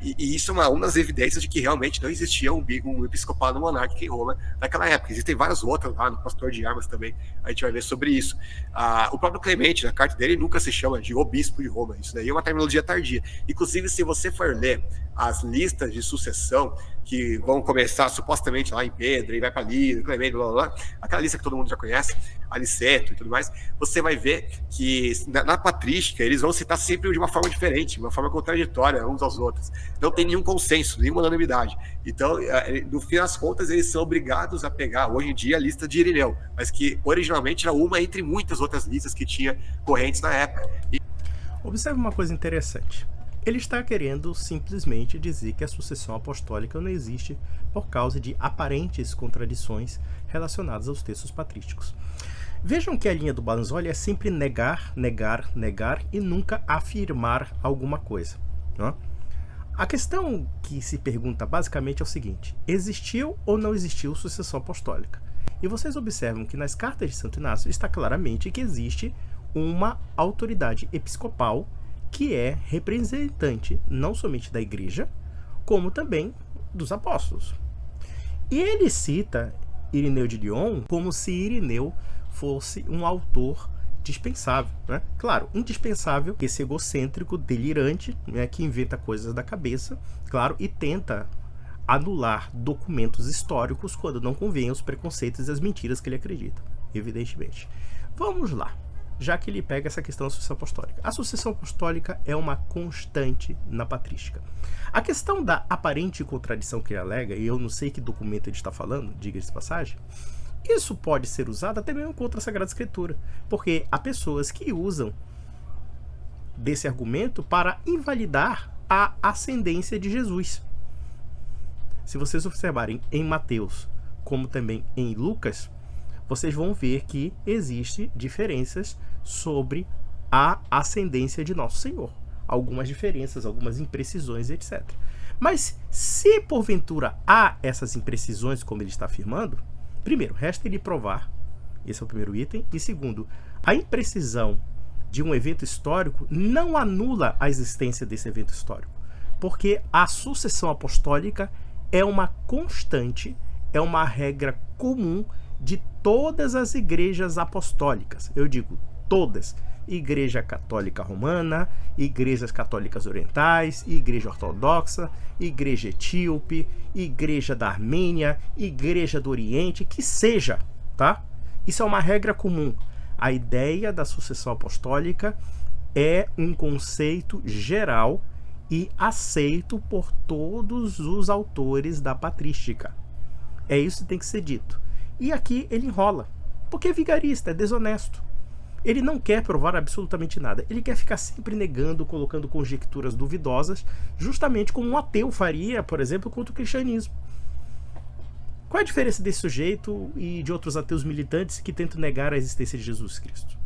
E isso é uma das evidências de que realmente não existia um episcopado monárquico em Roma naquela época. Existem várias outras lá, no Pastor de Armas também, a gente vai ver sobre isso. O próprio Clemente, na carta dele, nunca se chama de obispo de Roma. Isso daí é uma terminologia tardia. Inclusive, se você for ler as listas de sucessão que vão começar supostamente lá em Pedro, e vai para Lírio, Clemente, blá, blá, blá, aquela lista que todo mundo já conhece, Aliceto e tudo mais, você vai ver que na patrística eles vão citar sempre de uma forma diferente, uma forma contraditória uns aos outros. Não tem nenhum consenso, nenhuma unanimidade. Então, no fim das contas, eles são obrigados a pegar, hoje em dia, a lista de Irineu, mas que originalmente era uma entre muitas outras listas que tinha correntes na época. Observe uma coisa interessante. Ele está querendo simplesmente dizer que a sucessão apostólica não existe por causa de aparentes contradições relacionadas aos textos patrísticos. Vejam que a linha do Banzoli é sempre negar, negar, negar e nunca afirmar alguma coisa. Não é? A questão que se pergunta basicamente é o seguinte: existiu ou não existiu sucessão apostólica? E vocês observam que nas cartas de Santo Inácio está claramente que existe uma autoridade episcopal que é representante não somente da igreja, como também dos apóstolos. E ele cita Irineu de Lyon como se Irineu fosse um autor dispensável, né? Claro, indispensável, esse egocêntrico, delirante, né, que inventa coisas da cabeça, claro, e tenta anular documentos históricos quando não convém os preconceitos e as mentiras que ele acredita, evidentemente. Vamos lá. Já que ele pega essa questão da sucessão apostólica. A sucessão apostólica é uma constante na patrística. A questão da aparente contradição que ele alega, e eu não sei que documento ele está falando, diga-se de passagem, isso pode ser usado até mesmo contra a Sagrada Escritura, porque há pessoas que usam desse argumento para invalidar a ascendência de Jesus. Se vocês observarem em Mateus, como também em Lucas, vocês vão ver que existem diferenças sobre a ascendência de Nosso Senhor. Algumas diferenças, algumas imprecisões, etc. Mas se porventura há essas imprecisões, como ele está afirmando, primeiro, resta ele provar, esse é o primeiro item, e segundo, a imprecisão de um evento histórico não anula a existência desse evento histórico, porque a sucessão apostólica é uma constante, é uma regra comum de todas as igrejas apostólicas. Eu digo todas. Igreja Católica Romana, Igrejas Católicas Orientais, Igreja Ortodoxa, Igreja Etíope, Igreja da Armênia, Igreja do Oriente, que seja, tá? Isso é uma regra comum. A ideia da sucessão apostólica é um conceito geral e aceito por todos os autores da patrística. É isso que tem que ser dito. E aqui ele enrola, porque é vigarista, é desonesto. Ele não quer provar absolutamente nada. Ele quer ficar sempre negando, colocando conjecturas duvidosas, justamente como um ateu faria, por exemplo, contra o cristianismo. Qual é a diferença desse sujeito e de outros ateus militantes que tentam negar a existência de Jesus Cristo?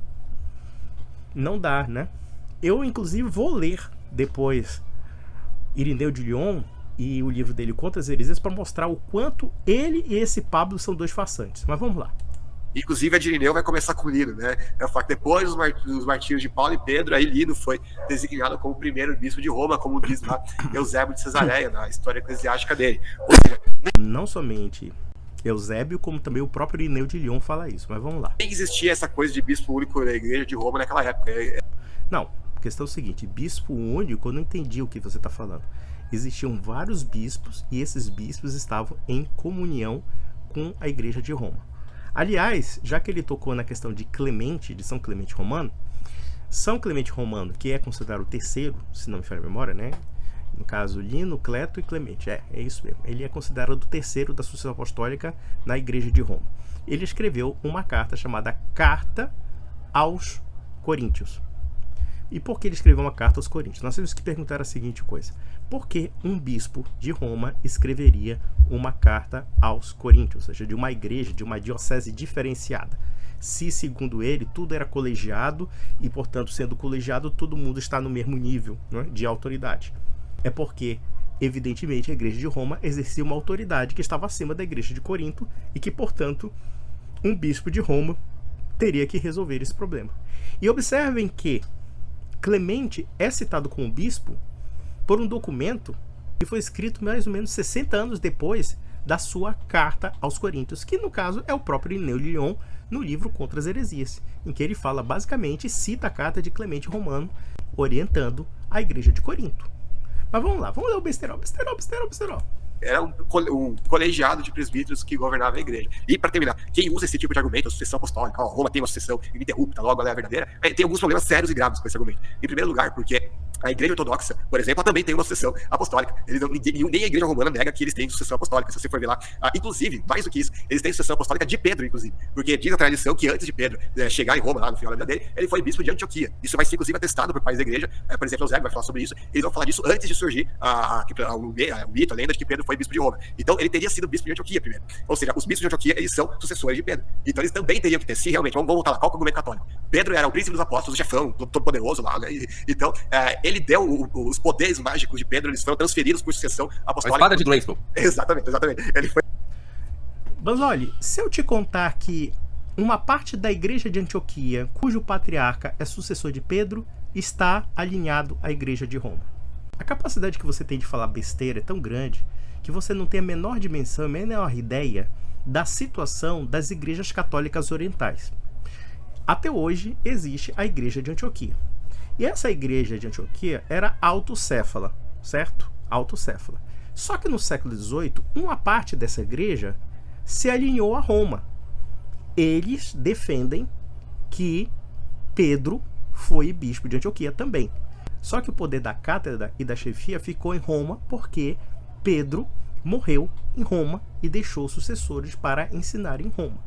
Não dá, né? Eu, inclusive, vou ler depois Irineu de Lyon e o livro dele Contra as Heresias para mostrar o quanto ele e esse Pablo são dois farsantes. Mas vamos lá. Inclusive, a de Irineu vai começar com Lino, né? É o fato que depois dos martírios de Paulo e Pedro, aí Lino foi designado como primeiro bispo de Roma, como diz lá Eusébio de Cesareia, na história eclesiástica dele. Ou seja, não somente Eusébio, como também o próprio Irineu de Lyon fala isso, mas vamos lá. Nem existia essa coisa de bispo único da igreja de Roma naquela época. Não, a questão é o seguinte, bispo único, eu não entendi o que você está falando. Existiam vários bispos e esses bispos estavam em comunhão com a igreja de Roma. Aliás, já que ele tocou na questão de Clemente, de São Clemente Romano, São Clemente Romano, que é considerado o terceiro, se não me falha a memória, né? No caso, Lino, Cleto e Clemente. É isso mesmo. Ele é considerado o terceiro da sucessão apostólica na igreja de Roma. Ele escreveu uma carta chamada Carta aos Coríntios. E por que ele escreveu uma carta aos Coríntios? Nós temos que perguntar a seguinte coisa. Por que um bispo de Roma escreveria uma carta aos Coríntios? Ou seja, de uma igreja, de uma diocese diferenciada? Se, segundo ele, tudo era colegiado e, portanto, sendo colegiado, todo mundo está no mesmo nível, né, de autoridade. É porque, evidentemente, a igreja de Roma exercia uma autoridade que estava acima da igreja de Corinto e que, portanto, um bispo de Roma teria que resolver esse problema. E observem que Clemente é citado como bispo por um documento E foi escrito mais ou menos 60 anos depois da sua carta aos Coríntios, que no caso é o próprio Irineu de Lyon, no livro Contra as Heresias, em que ele fala basicamente, cita a carta de Clemente Romano, orientando a igreja de Corinto. Mas vamos lá, vamos ler o besterol. Era um colegiado de presbíteros que governava a igreja. E, para terminar, quem usa esse tipo de argumento, a sucessão apostólica, Roma tem uma sucessão ininterrupta, logo ela é verdadeira, tem alguns problemas sérios e graves com esse argumento. Em primeiro lugar, porque a igreja ortodoxa, por exemplo, ela também tem uma sucessão apostólica. Nem a igreja romana nega que eles têm sucessão apostólica, se você for ver lá. Inclusive, mais do que isso, eles têm sucessão apostólica de Pedro, inclusive. Porque diz a tradição que antes de Pedro chegar em Roma, lá no final da vida dele, ele foi bispo de Antioquia. Isso vai ser, inclusive, atestado por pais da igreja. Por exemplo, Eusébio vai falar sobre isso. Eles vão falar disso antes de surgir o mito, a lenda de que Pedro foi bispo de Roma. Então, ele teria sido bispo de Antioquia primeiro. Ou seja, os bispos de Antioquia, eles são sucessores de Pedro. Então, eles também teriam que ter, se realmente, vamos voltar lá, qual é o argumento católico? Pedro era o príncipe dos apóstolos, o chefão, todo poderoso lá, né? Então, ele deu os poderes mágicos de Pedro, eles foram transferidos por sucessão apostólica. A espada de Glasgow. Exatamente. Ele foi... Mas olha, se eu te contar que uma parte da igreja de Antioquia, cujo patriarca é sucessor de Pedro, está alinhado à igreja de Roma. A capacidade que você tem de falar besteira é tão grande que você não tem a menor dimensão, a menor ideia da situação das igrejas católicas orientais. Até hoje existe a igreja de Antioquia. E essa igreja de Antioquia era autocéfala, certo? Autocéfala. Só que no século XVIII, uma parte dessa igreja se alinhou a Roma. Eles defendem que Pedro foi bispo de Antioquia também. Só que o poder da cátedra e da chefia ficou em Roma porque Pedro morreu em Roma e deixou sucessores para ensinar em Roma.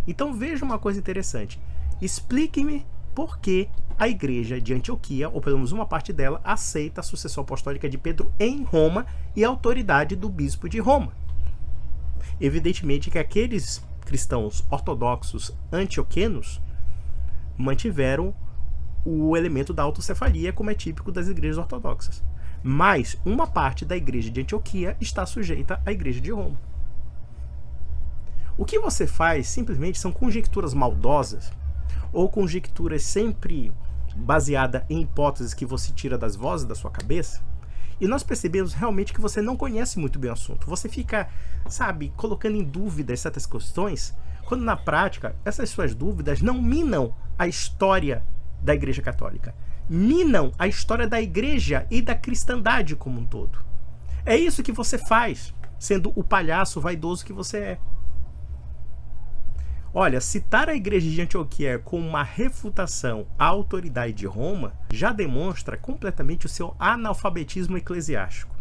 Então veja uma coisa interessante. Explique-me por que a igreja de Antioquia, ou pelo menos uma parte dela, aceita a sucessão apostólica de Pedro em Roma e a autoridade do bispo de Roma. Evidentemente que aqueles cristãos ortodoxos antioquenos mantiveram o elemento da autocefalia, como é típico das igrejas ortodoxas. Mas uma parte da igreja de Antioquia está sujeita à igreja de Roma. O que você faz simplesmente são conjecturas maldosas ou conjecturas sempre baseadas em hipóteses que você tira das vozes da sua cabeça, e nós percebemos realmente que você não conhece muito bem o assunto. Você fica, colocando em dúvida certas questões, quando na prática essas suas dúvidas não minam a história da Igreja Católica, minam a história da Igreja e da cristandade como um todo. É isso que você faz, sendo o palhaço vaidoso que você é. Olha, citar a igreja de Antioquia como uma refutação à autoridade de Roma já demonstra completamente o seu analfabetismo eclesiástico,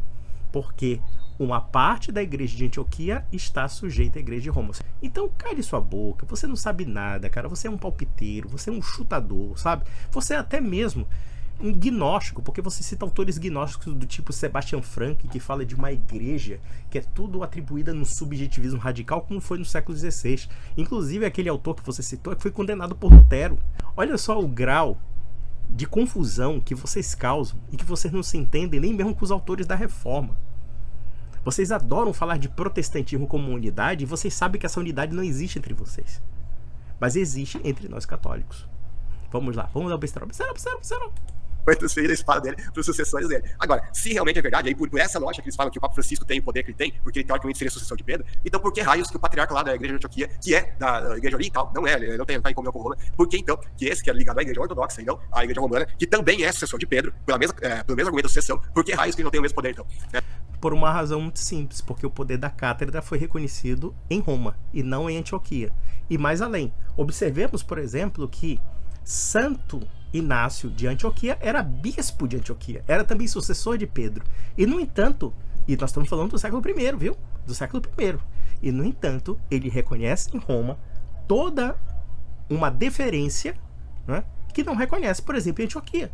porque uma parte da igreja de Antioquia está sujeita à igreja de Roma. Então, cale sua boca, você não sabe nada, cara, você é um palpiteiro, você é um chutador, sabe? Você é até mesmo um gnóstico, porque você cita autores gnósticos do tipo Sebastian Frank, que fala de uma igreja que é tudo atribuída no subjetivismo radical, como foi no século XVI. Inclusive, aquele autor que você citou que foi condenado por Lutero. Olha só o grau de confusão que vocês causam e que vocês não se entendem nem mesmo com os autores da Reforma. Vocês adoram falar de protestantismo como unidade e vocês sabem que essa unidade não existe entre vocês. Mas existe entre nós católicos. Vamos lá, vamos dar o besterol. Foi transferir a espada dele para os sucessores dele. Agora, se realmente é verdade, aí por essa lógica que eles falam que o Papa Francisco tem o poder que ele tem, porque ele teoricamente seria a sucessão de Pedro, então por que raios que o patriarca lá da igreja de Antioquia, que é da igreja oriental, não é, ele não está em comunhão com Roma, por que então que esse que é ligado à igreja ortodoxa, então, à igreja romana, que também é sucessor de Pedro, pelo mesmo argumento da sucessão, por que raios que ele não tem o mesmo poder então? Por uma razão muito simples, porque o poder da cátedra foi reconhecido em Roma e não em Antioquia. E mais além, observemos, por exemplo, que Santo Inácio de Antioquia era bispo de Antioquia, era também sucessor de Pedro. E no entanto, e nós estamos falando do século I, viu? Do século I. E no entanto, ele reconhece em Roma toda uma deferência, né, que não reconhece, por exemplo, em Antioquia.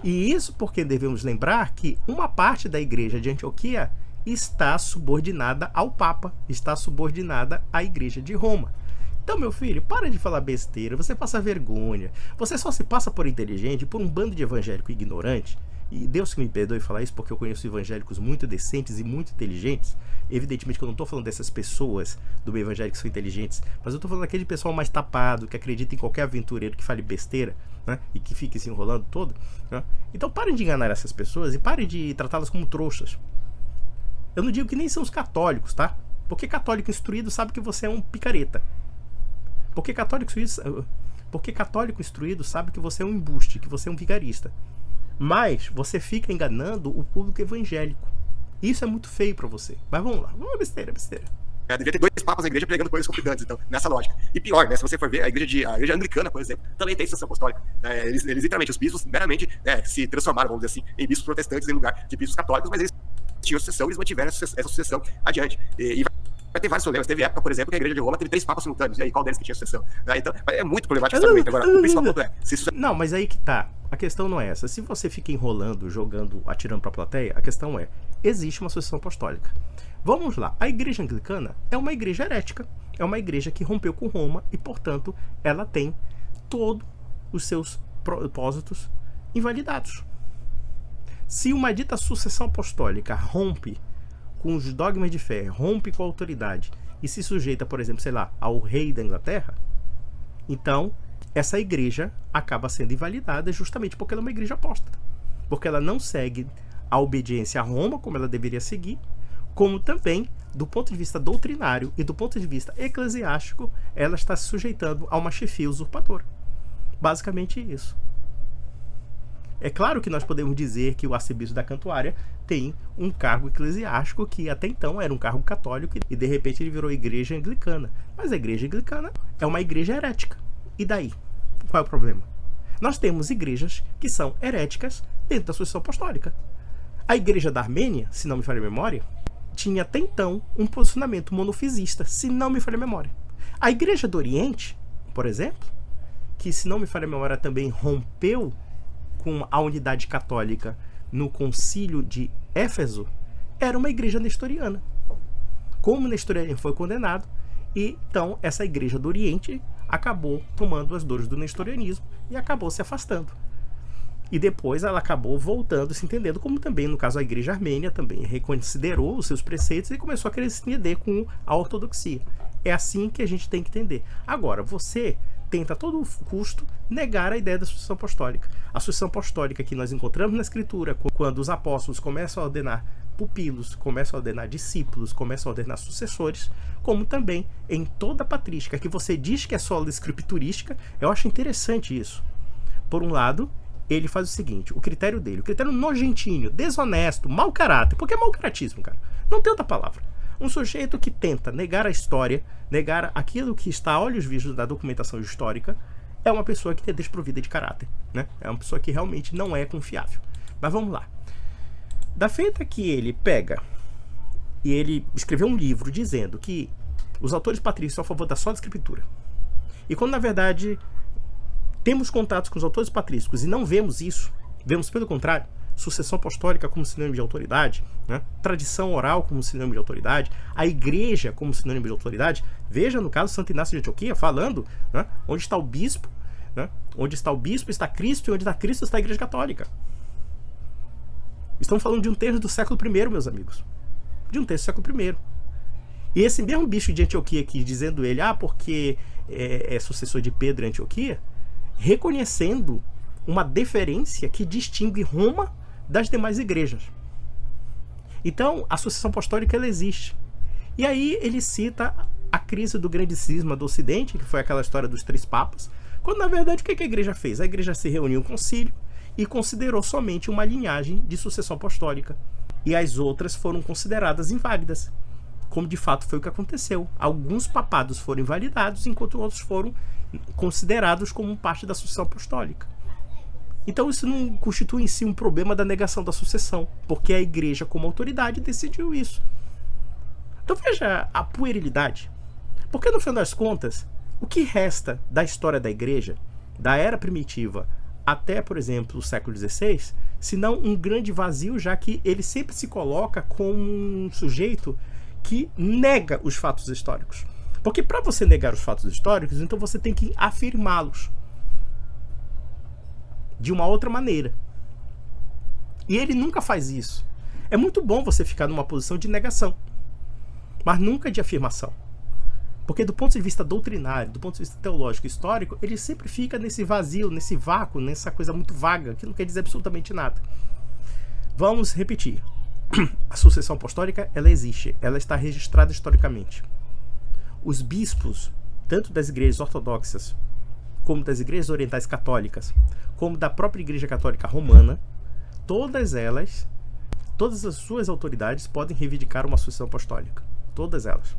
E isso porque devemos lembrar que uma parte da igreja de Antioquia está subordinada ao Papa, está subordinada à igreja de Roma. Então, meu filho, para de falar besteira, você passa vergonha. Você só se passa por inteligente, por um bando de evangélico ignorante. E Deus que me perdoe falar isso, porque eu conheço evangélicos muito decentes e muito inteligentes. Evidentemente que eu não estou falando dessas pessoas do meio evangélico que são inteligentes, mas eu estou falando daquele pessoal mais tapado, que acredita em qualquer aventureiro que fale besteira. né, e que fique se enrolando todo, né? Então parem de enganar essas pessoas e parem de tratá-las como trouxas. Eu não digo que nem são os católicos, tá? Porque católico instruído sabe que você é um picareta. Porque católico instruído sabe que você é um embuste, que você é um vigarista. Mas você fica enganando o público evangélico. Isso é muito feio pra você. Mas vamos lá, vamos besteira. Devia ter 2 papas na igreja pregando coisas conflitantes, então, nessa lógica. E pior, né, se você for ver, a igreja anglicana, por exemplo, também tem sucessão apostólica. Eles literalmente, os bispos, meramente, se transformaram, vamos dizer assim, em bispos protestantes em lugar de bispos católicos, mas eles tinham sucessão e eles mantiveram essa sucessão adiante. E vai ter vários problemas. Teve época, por exemplo, que a igreja de Roma teve 3 papas simultâneos. E aí, qual deles que tinha sucessão? Então, é muito problemático esse argumento. Agora, o principal ponto é... Não, mas aí que tá. A questão não é essa. Se você fica enrolando, jogando, atirando pra plateia, a questão é, existe uma sucessão apostólica. Vamos lá. A igreja anglicana é uma igreja herética. É uma igreja que rompeu com Roma e, portanto, ela tem todos os seus propósitos invalidados. Se uma dita sucessão apostólica rompe com os dogmas de fé, rompe com a autoridade e se sujeita, por exemplo, sei lá, ao rei da Inglaterra, então essa igreja acaba sendo invalidada justamente porque ela é uma igreja apóstata. Porque ela não segue a obediência a Roma como ela deveria seguir, como também, do ponto de vista doutrinário e do ponto de vista eclesiástico, ela está se sujeitando a uma chefia usurpadora. Basicamente isso. É claro que nós podemos dizer que o arcebispo da Cantuária tem um cargo eclesiástico que até então era um cargo católico e de repente ele virou igreja anglicana. Mas a igreja anglicana é uma igreja herética. E daí? Qual é o problema? Nós temos igrejas que são heréticas dentro da sucessão apostólica. A igreja da Armênia, se não me falha a memória, tinha até então um posicionamento monofisista, se não me falha a memória. A igreja do Oriente, por exemplo, que se não me falha a memória também rompeu com a unidade católica no concílio de Éfeso, era uma igreja nestoriana. Como o nestorianismo foi condenado, e então essa igreja do Oriente acabou tomando as dores do nestorianismo e acabou se afastando. E depois ela acabou voltando, se entendendo, como também, no caso, a igreja armênia também reconsiderou os seus preceitos e começou a querer se entender com a ortodoxia. É assim que a gente tem que entender. Agora, você tenta a todo custo negar a ideia da sucessão apostólica. A sucessão apostólica que nós encontramos na Escritura, quando os apóstolos começam a ordenar pupilos, começam a ordenar discípulos, começam a ordenar sucessores, como também em toda a patrística, que você diz que é só escriturística. Eu acho interessante isso. Por um lado, ele faz o seguinte, o critério dele, o critério nojentinho, desonesto, mau caráter, porque é mau caratismo, cara. Não tem outra palavra. Um sujeito que tenta negar a história, negar aquilo que está a olhos vistos da documentação histórica, é uma pessoa que é desprovida de caráter, né? É uma pessoa que realmente não é confiável. Mas vamos lá. Da feita que ele pega e ele escreveu um livro dizendo que os autores patrícios são a favor da só escritura, e quando na verdade temos contatos com os autores patrísticos e não vemos isso, vemos pelo contrário, sucessão apostólica como sinônimo de autoridade, né? Tradição oral como sinônimo de autoridade, a igreja como sinônimo de autoridade. Veja no caso Santo Inácio de Antioquia falando, né? Onde está o bispo, né? Onde está o bispo está Cristo, e onde está Cristo está a igreja católica. Estamos falando de um texto do século I, meus amigos, de um texto do século I. E esse mesmo bicho de Antioquia aqui, dizendo ele, porque é sucessor de Pedro em Antioquia, reconhecendo uma deferência que distingue Roma das demais igrejas. Então, a sucessão apostólica ela existe. E aí ele cita a crise do grande cisma do Ocidente, que foi aquela história dos 3 papas, quando na verdade o que a igreja fez? A igreja se reuniu em um concílio e considerou somente uma linhagem de sucessão apostólica. E as outras foram consideradas inválidas, como de fato foi o que aconteceu. Alguns papados foram invalidados, enquanto outros foram considerados como parte da sucessão apostólica. Então isso não constitui em si um problema da negação da sucessão, porque a igreja como autoridade decidiu isso. Então veja a puerilidade. Porque no final das contas, o que resta da história da igreja, da era primitiva até, por exemplo, o século XVI, se não um grande vazio, já que ele sempre se coloca como um sujeito que nega os fatos históricos. Porque para você negar os fatos históricos, então você tem que afirmá-los de uma outra maneira. E ele nunca faz isso. É muito bom você ficar numa posição de negação, mas nunca de afirmação. Porque do ponto de vista doutrinário, do ponto de vista teológico, histórico, ele sempre fica nesse vazio, nesse vácuo, nessa coisa muito vaga, que não quer dizer absolutamente nada. Vamos repetir. A sucessão apostólica, ela existe, ela está registrada historicamente. Os bispos, tanto das igrejas ortodoxas, como das igrejas orientais católicas, como da própria Igreja Católica Romana, todas as suas autoridades podem reivindicar uma sucessão apostólica. Todas elas.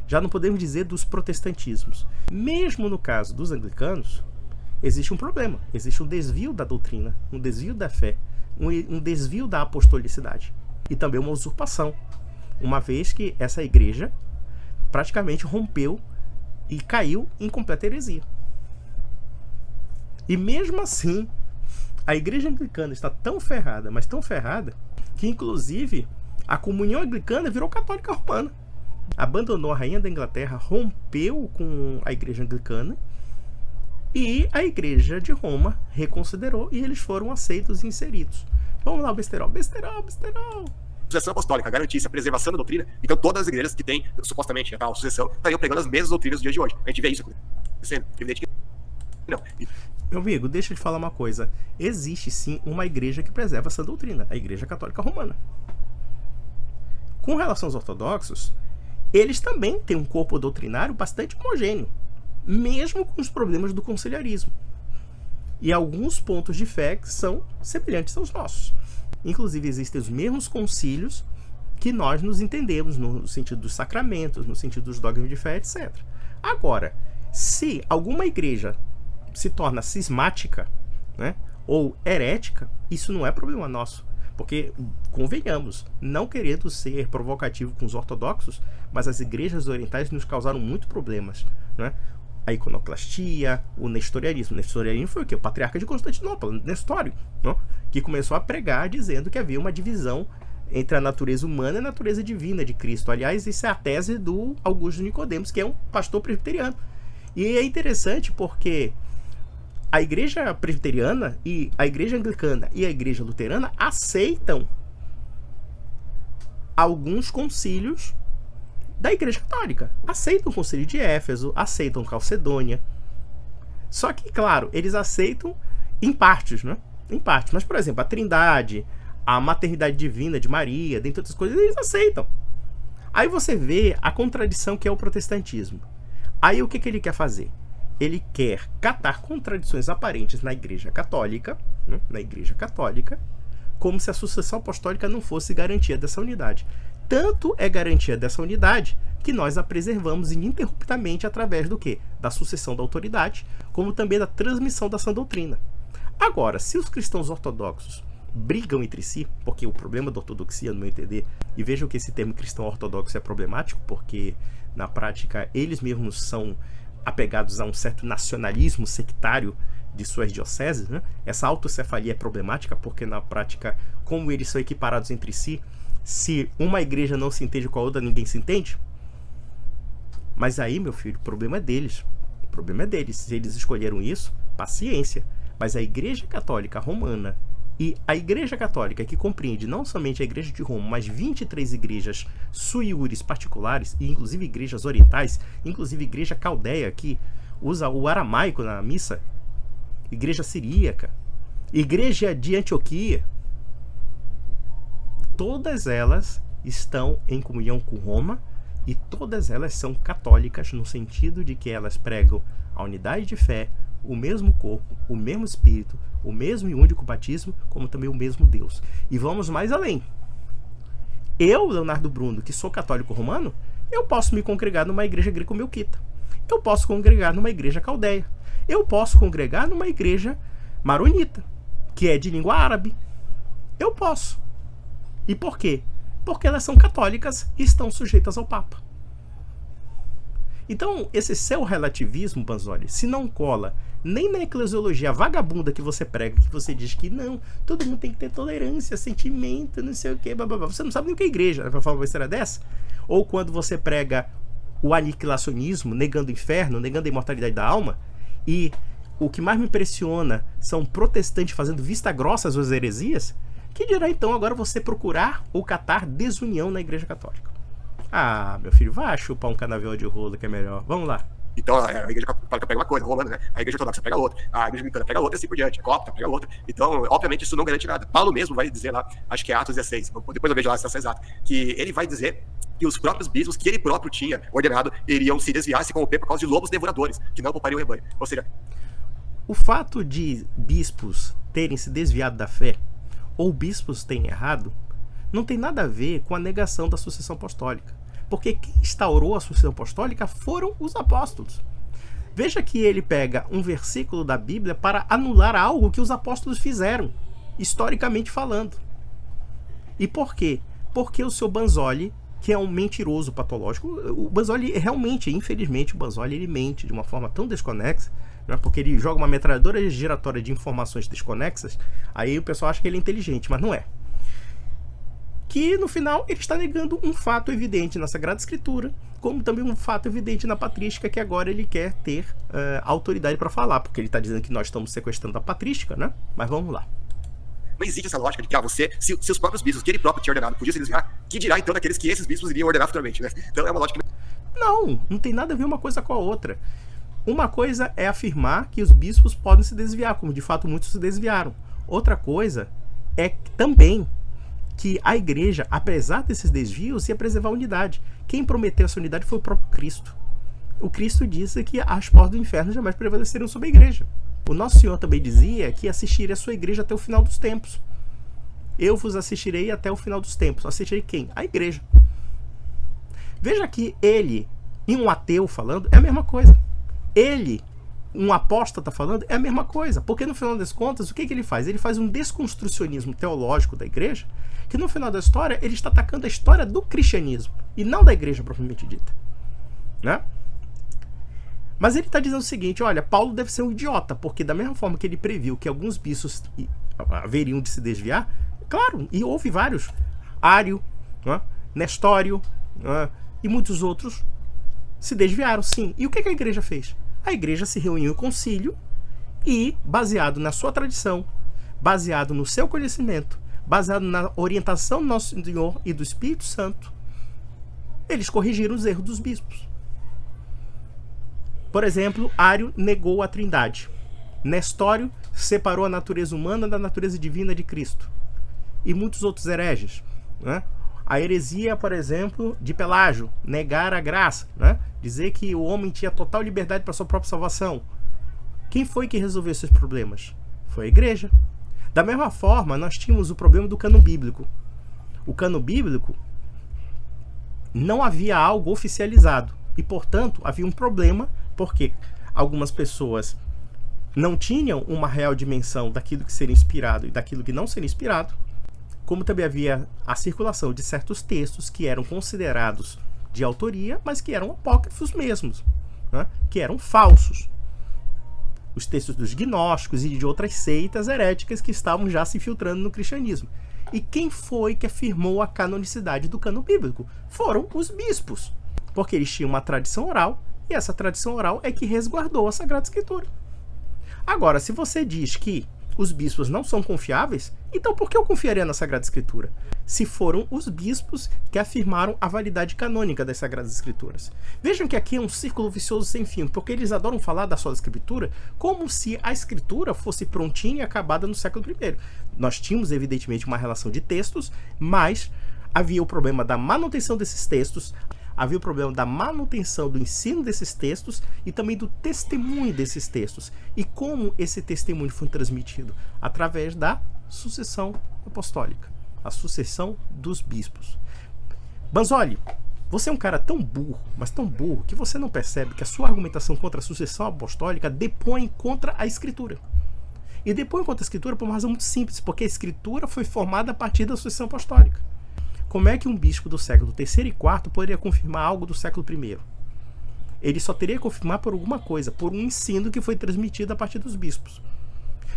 Já não podemos dizer dos protestantismos. Mesmo no caso dos anglicanos, existe um problema. Existe um desvio da doutrina, um desvio da fé, um desvio da apostolicidade. E também uma usurpação. Uma vez que essa igreja praticamente rompeu e caiu em completa heresia. E mesmo assim, a igreja anglicana está tão ferrada, mas tão ferrada, que inclusive a comunhão anglicana virou católica romana. Abandonou a rainha da Inglaterra, rompeu com a igreja anglicana, e a igreja de Roma reconsiderou e eles foram aceitos e inseridos. Vamos lá, o besterol. Sucessão apostólica garantia a preservação da doutrina, então todas as igrejas que têm supostamente a tal sucessão estariam pregando as mesmas doutrinas dos dias de hoje. A gente vê isso acontecendo. Evidente que não. Meu amigo, deixa eu te falar uma coisa. Existe sim uma igreja que preserva essa doutrina, a Igreja Católica Romana. Com relação aos ortodoxos, eles também têm um corpo doutrinário bastante homogêneo, mesmo com os problemas do conciliarismo. E alguns pontos de fé que são semelhantes aos nossos. Inclusive, existem os mesmos concílios que nós nos entendemos no sentido dos sacramentos, no sentido dos dogmas de fé, etc. Agora, se alguma igreja se torna cismática, né, ou herética, isso não é problema nosso. Porque, convenhamos, não querendo ser provocativo com os ortodoxos, mas as igrejas orientais nos causaram muitos problemas, né? A iconoclastia, o nestorianismo. O nestorianismo foi o quê? O patriarca de Constantinopla, Nestório, não? Que começou a pregar dizendo que havia uma divisão entre a natureza humana e a natureza divina de Cristo. Aliás, isso é a tese do Augusto Nicodemos, que é um pastor presbiteriano. E é interessante porque a igreja presbiteriana e a igreja anglicana e a igreja luterana aceitam alguns concílios da igreja católica. Aceitam o concílio de Éfeso, aceitam Calcedônia. Só que, claro, eles aceitam em partes, né? Em partes. Mas, por exemplo, a Trindade, a maternidade divina de Maria, dentre outras coisas, eles aceitam. Aí você vê a contradição que é o protestantismo. Aí o que ele quer fazer? Ele quer catar contradições aparentes na Igreja Católica, né? Na Igreja Católica, como se a sucessão apostólica não fosse garantia dessa unidade. Tanto é garantia dessa unidade que nós a preservamos ininterruptamente através do quê? Da sucessão da autoridade, como também da transmissão da sã doutrina. Agora, se os cristãos ortodoxos brigam entre si, porque o problema da ortodoxia, no meu entender, e vejam que esse termo cristão ortodoxo é problemático, porque na prática eles mesmos são apegados a um certo nacionalismo sectário de suas dioceses, né? Essa autocefalia é problemática porque na prática, como eles são equiparados entre si, se uma igreja não se entende com a outra, ninguém se entende. Mas aí, meu filho, o problema é deles. O problema é deles. Se eles escolheram isso, paciência. Mas a Igreja Católica Romana e a Igreja Católica, que compreende não somente a Igreja de Roma, mas 23 igrejas sui iuris particulares, e inclusive igrejas orientais, inclusive Igreja Caldeia, que usa o aramaico na missa, Igreja Siríaca, Igreja de Antioquia, todas elas estão em comunhão com Roma e todas elas são católicas no sentido de que elas pregam a unidade de fé, o mesmo corpo, o mesmo espírito, o mesmo e único batismo, como também o mesmo Deus. E vamos mais além. Eu, Leonardo Bruno, que sou católico romano, eu posso me congregar numa igreja greco-melquita. Eu posso congregar numa igreja caldeia. Eu posso congregar numa igreja maronita, que é de língua árabe. Eu posso. E por quê? Porque elas são católicas e estão sujeitas ao Papa. Então, esse seu relativismo, Banzoli, se não cola nem na eclesiologia vagabunda que você prega, que você diz que não, todo mundo tem que ter tolerância, sentimento, não sei o quê, blá, blá, blá. Você não sabe nem o que é igreja, né, para falar uma besteira dessa? Ou quando você prega o aniquilacionismo, negando o inferno, negando a imortalidade da alma, e o que mais me impressiona são protestantes fazendo vista grossa às suas heresias, que dirá então agora você procurar ou catar desunião na Igreja Católica? Ah, meu filho, vai chupar um canavial de rola que é melhor. Vamos lá. Então, a igreja católica pega uma coisa, romana, né? A igreja ortodoxa pega outra, a igreja anglicana pega outra, assim por diante, a copta pega outra. Então, obviamente, isso não garante nada. Paulo mesmo vai dizer lá, acho que é Atos 16, depois eu vejo lá se está exato, que ele vai dizer que os próprios bispos que ele próprio tinha ordenado iriam se desviar, se corromper por causa de lobos devoradores, que não poupariam o rebanho. Ou seja, o fato de bispos terem se desviado da fé, ou bispos terem errado, não tem nada a ver com a negação da sucessão apostólica. Porque quem instaurou a sucessão apostólica foram os apóstolos. Veja que ele pega um versículo da Bíblia para anular algo que os apóstolos fizeram, historicamente falando. E por quê? Porque o seu Banzoli, que é um mentiroso patológico, o Banzoli realmente, infelizmente, o Banzoli ele mente de uma forma tão desconexa, né, porque ele joga uma metralhadora giratória de informações desconexas, aí o pessoal acha que ele é inteligente, mas não é. Que no final ele está negando um fato evidente na Sagrada Escritura, como também um fato evidente na patrística, que agora ele quer ter autoridade para falar, porque ele está dizendo que nós estamos sequestrando a patrística, né? Mas vamos lá. não existe essa lógica de que se os próprios bispos que ele próprio tinha ordenado podiam se desviar, que dirá então daqueles que esses bispos iriam ordenar futuramente, né? Então é uma lógica que não tem nada a ver uma coisa com a outra. Uma coisa é afirmar que os bispos podem se desviar, como de fato muitos se desviaram. Outra coisa é também que a igreja, apesar desses desvios, ia preservar a unidade. Quem prometeu essa unidade foi o próprio Cristo. O Cristo disse que as portas do inferno jamais prevaleceriam sobre a igreja. O Nosso Senhor também dizia que assistiria a sua igreja até o final dos tempos. Eu vos assistirei até o final dos tempos. Assistirei quem? A igreja. Veja que ele, e um ateu falando, é a mesma coisa. Ele, um apóstata falando, é a mesma coisa. Porque no final das contas, o que ele faz? Ele faz um desconstrucionismo teológico da igreja, que no final da história, ele está atacando a história do cristianismo, e não da igreja propriamente dita. Né? Mas ele está dizendo o seguinte, olha, Paulo deve ser um idiota, porque da mesma forma que ele previu que alguns bispos haveriam de se desviar, claro, e houve vários, Ário, né, Nestório, né, e muitos outros se desviaram, sim. E o que a igreja fez? A igreja se reuniu em concílio e, baseado na sua tradição, baseado no seu conhecimento, baseado na orientação do Nosso Senhor e do Espírito Santo, eles corrigiram os erros dos bispos. Por exemplo, Ário negou a Trindade. Nestório separou a natureza humana da natureza divina de Cristo. E muitos outros hereges. Né? A heresia, por exemplo, de Pelágio, negar a graça. Né? Dizer que o homem tinha total liberdade para sua própria salvação. Quem foi que resolveu esses problemas? Foi a igreja. Da mesma forma, nós tínhamos o problema do cano bíblico. O cano bíblico não havia algo oficializado. E, portanto, havia um problema, porque algumas pessoas não tinham uma real dimensão daquilo que seria inspirado e daquilo que não seria inspirado, como também havia a circulação de certos textos que eram considerados de autoria, mas que eram apócrifos mesmos, né? Que eram falsos. Os textos dos gnósticos e de outras seitas heréticas que estavam já se infiltrando no cristianismo. E quem foi que afirmou a canonicidade do cano bíblico? Foram os bispos, porque eles tinham uma tradição oral, e essa tradição oral é que resguardou a Sagrada Escritura. Agora, se você diz que os bispos não são confiáveis, então por que eu confiaria na Sagrada Escritura? Se foram os bispos que afirmaram a validade canônica das Sagradas Escrituras. Vejam que aqui é um círculo vicioso sem fim, porque eles adoram falar da sua Escritura como se a Escritura fosse prontinha e acabada no século I. Nós tínhamos, evidentemente, uma relação de textos, mas havia o problema da manutenção desses textos, havia o problema da manutenção do ensino desses textos e também do testemunho desses textos. E como esse testemunho foi transmitido? Através da sucessão apostólica, a sucessão dos bispos. Banzoli, você é um cara tão burro, mas tão burro, que você não percebe que a sua argumentação contra a sucessão apostólica depõe contra a Escritura. E depõe contra a Escritura por uma razão muito simples, porque a Escritura foi formada a partir da sucessão apostólica. Como é que um bispo do século III e IV poderia confirmar algo do século I? Ele só teria que confirmar por alguma coisa, por um ensino que foi transmitido a partir dos bispos.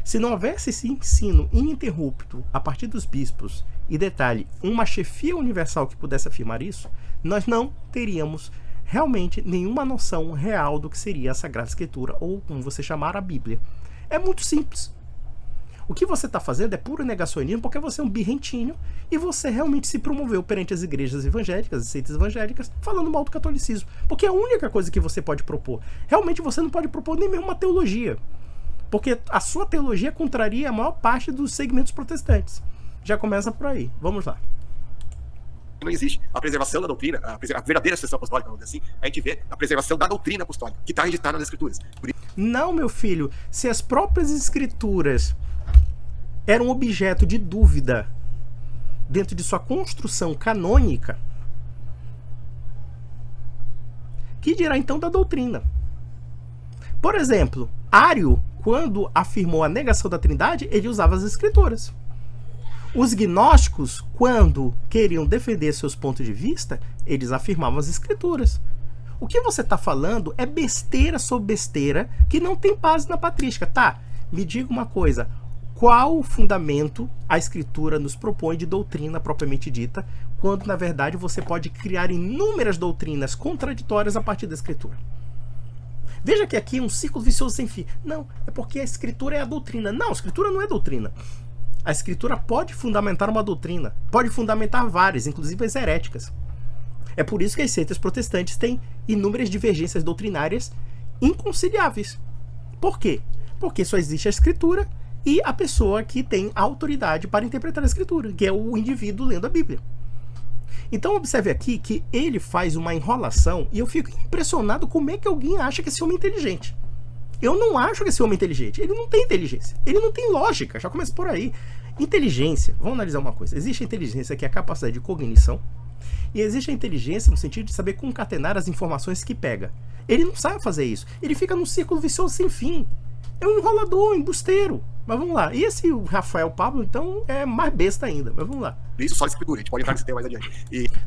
Se não houvesse esse ensino ininterrupto a partir dos bispos, e detalhe, uma chefia universal que pudesse afirmar isso, nós não teríamos realmente nenhuma noção real do que seria a Sagrada Escritura, ou como você chamar a Bíblia. É muito simples. O que você está fazendo é puro negacionismo porque você é um birrentinho e você realmente se promoveu perante as igrejas evangélicas, as seitas evangélicas, falando mal do catolicismo. Porque é a única coisa que você pode propor. Realmente você não pode propor nem mesmo uma teologia. Porque a sua teologia contraria a maior parte dos segmentos protestantes. Já começa por aí. Vamos lá. Não existe a preservação da doutrina, a verdadeira sucessão apostólica, vamos dizer assim, a gente vê a preservação da doutrina apostólica, que está registrada nas Escrituras. Não, meu filho, se as próprias Escrituras eram objeto de dúvida dentro de sua construção canônica, que dirá então da doutrina? Por exemplo, Ário, quando afirmou a negação da Trindade, ele usava as Escrituras. Os gnósticos, quando queriam defender seus pontos de vista, eles afirmavam as Escrituras. O que você está falando é besteira sobre besteira que não tem base na patrística. Tá, me diga uma coisa. Qual fundamento a Escritura nos propõe de doutrina propriamente dita, quando, na verdade, você pode criar inúmeras doutrinas contraditórias a partir da Escritura? Veja que aqui é um círculo vicioso sem fim. Não, é porque a Escritura é a doutrina. Não, a Escritura não é doutrina. A Escritura pode fundamentar uma doutrina, pode fundamentar várias, inclusive as heréticas. É por isso que as seitas protestantes têm inúmeras divergências doutrinárias inconciliáveis. Por quê? Porque só existe a Escritura e a pessoa que tem a autoridade para interpretar a Escritura, que é o indivíduo lendo a Bíblia. Então observe aqui que ele faz uma enrolação e eu fico impressionado como é que alguém acha que esse homem é inteligente. Eu não acho que esse homem é inteligente. Ele não tem inteligência. Ele não tem lógica. Já começa por aí. Inteligência. Vamos analisar uma coisa. Existe a inteligência que é a capacidade de cognição e existe a inteligência no sentido de saber concatenar as informações que pega. Ele não sabe fazer isso. Ele fica num círculo vicioso sem fim. É um enrolador, um embusteiro. Mas vamos lá. E esse Rafael Pablo, então, é mais besta ainda. Mas vamos lá. Isso só a Escritura. A gente pode entrar nesse tema mais adiante.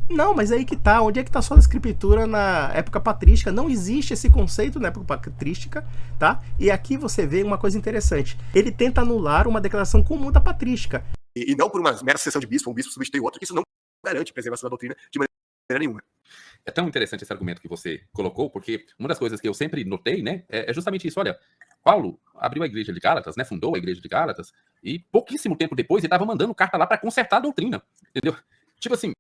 Não, mas aí que tá. Onde é que tá só a Escritura na época patrística? Não existe esse conceito na época patrística, tá? E aqui você vê uma coisa interessante. Ele tenta anular uma declaração comum da patrística. E não por uma mera sucessão de bispo, um bispo substitui outro, que isso não garante a preservação da doutrina de maneira nenhuma. É tão interessante esse argumento que você colocou, porque uma das coisas que eu sempre notei, né, é justamente isso. Olha, Paulo abriu a igreja de Gálatas, né, fundou a igreja de Gálatas, e pouquíssimo tempo depois ele estava mandando carta lá para consertar a doutrina, entendeu? Tipo assim,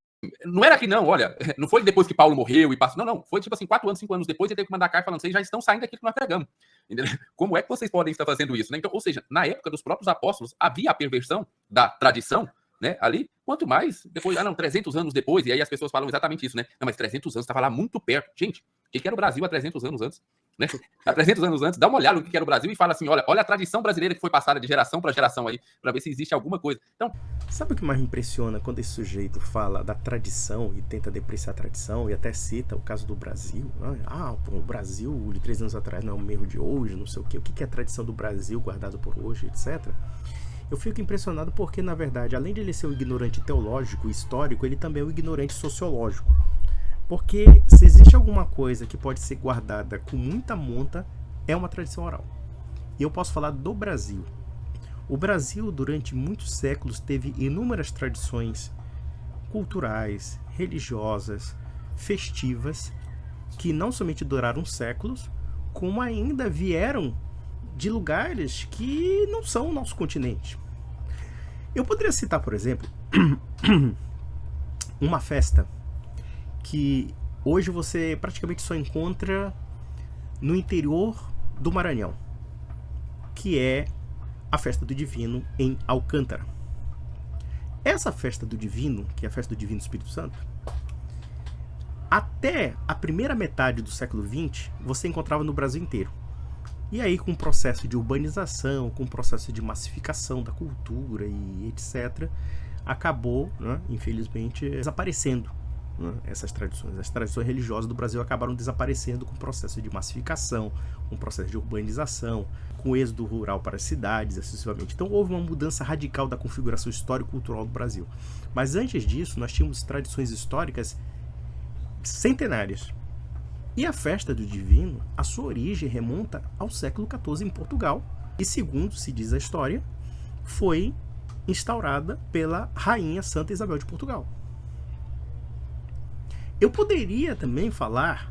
não era que não, olha, não foi depois que Paulo morreu e passou, não, foi tipo assim, 4 anos, 5 anos depois ele teve que mandar carta falando, vocês já estão saindo daquilo que nós pregamos, entendeu? Como é que vocês podem estar fazendo isso, né? Então, ou seja, na época dos próprios apóstolos havia a perversão da tradição, né, ali, quanto mais, depois, 300 anos depois, e aí as pessoas falam exatamente isso, né, não, mas 300 anos estava lá muito perto, gente, o que era o Brasil há 300 anos antes, né, há 300 anos antes, dá uma olhada no que era o Brasil e fala assim, olha a tradição brasileira que foi passada de geração para geração aí, para ver se existe alguma coisa, então... Sabe o que mais me impressiona quando esse sujeito fala da tradição e tenta depreciar a tradição e até cita o caso do Brasil, o Brasil de 3 anos atrás não é o erro de hoje, não sei o que é a tradição do Brasil guardado por hoje, etc., eu fico impressionado porque, na verdade, além de ele ser um ignorante teológico e histórico, ele também é um ignorante sociológico. Porque se existe alguma coisa que pode ser guardada com muita monta, é uma tradição oral. E eu posso falar do Brasil. O Brasil, durante muitos séculos, teve inúmeras tradições culturais, religiosas, festivas, que não somente duraram séculos, como ainda vieram de lugares que não são o nosso continente. Eu poderia citar, por exemplo, uma festa que hoje você praticamente só encontra no interior do Maranhão, que é a Festa do Divino em Alcântara. Essa Festa do Divino, que é a Festa do Divino Espírito Santo, até a primeira metade do século XX, você encontrava no Brasil inteiro. E aí, com o processo de urbanização, com o processo de massificação da cultura e etc., acabou, né, infelizmente, desaparecendo, né, essas tradições. As tradições religiosas do Brasil acabaram desaparecendo com o processo de massificação, com o processo de urbanização, com o êxodo rural para as cidades, excessivamente. Então, houve uma mudança radical da configuração histórico-cultural do Brasil. Mas antes disso, nós tínhamos tradições históricas centenárias. E a Festa do Divino, a sua origem remonta ao século XIV em Portugal. E segundo se diz a história, foi instaurada pela Rainha Santa Isabel de Portugal. Eu poderia também falar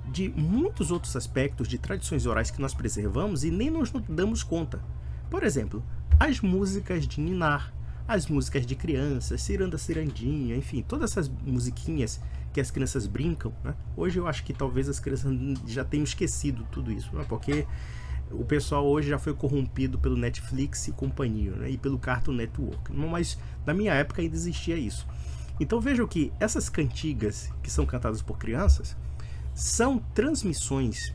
de muitos outros aspectos de tradições orais que nós preservamos e nem nos damos conta. Por exemplo, as músicas de ninar, as músicas de crianças, ciranda, cirandinha, enfim, todas essas musiquinhas que as crianças brincam, né? Hoje eu acho que talvez as crianças já tenham esquecido tudo isso, né? Porque o pessoal hoje já foi corrompido pelo Netflix e companhia, né? E pelo Cartoon Network, mas na minha época ainda existia isso. Então vejam que essas cantigas que são cantadas por crianças são transmissões